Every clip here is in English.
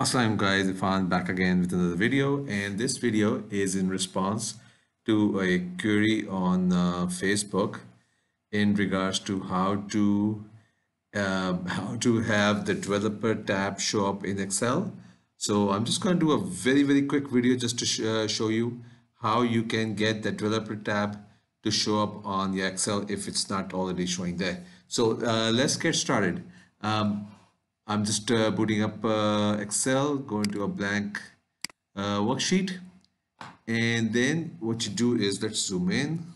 Assalamu guys, Ifan back again with another video, and this video is in response to a query on Facebook in regards to how to have the developer tab show up in Excel. So I'm just going to do a very quick video just to show you how you can get the developer tab to show up on your Excel if it's not already showing there. So let's get started. I'm just booting up Excel, going to a blank worksheet, and then what you do is let's zoom in,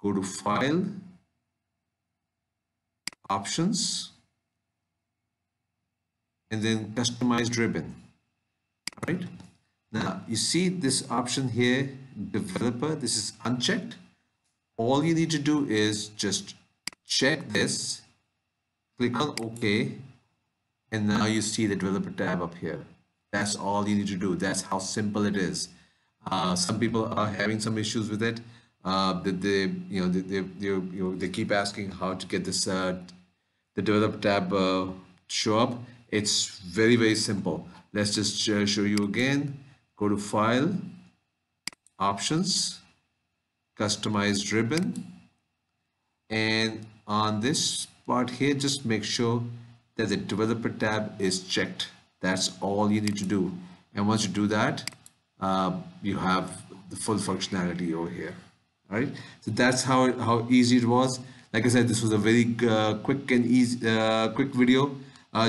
go to File, Options, and then Customized Ribbon. All right. Now you see this option here, Developer. This is unchecked. All you need to do is just check this, click on OK, and now you see the developer tab up here. That's all you need to do. That's how simple it is. Some people are having some issues with it. That they keep asking how to get this the developer tab show up. It's very simple. Let's just show you again. Go to File, Options, Customized Ribbon, and on this part here, just make sure that the developer tab is checked. That's all you need to do. And once you do that, you have the full functionality over here. All right. So that's how easy it was. Like I said, this was a very quick and easy quick video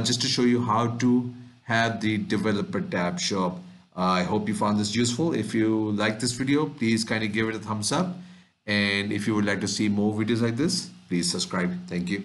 just to show you how to have the developer tab show up. I hope you found this useful. If you like this video, please kindly give it a thumbs up. And if you would like to see more videos like this, please subscribe. Thank you.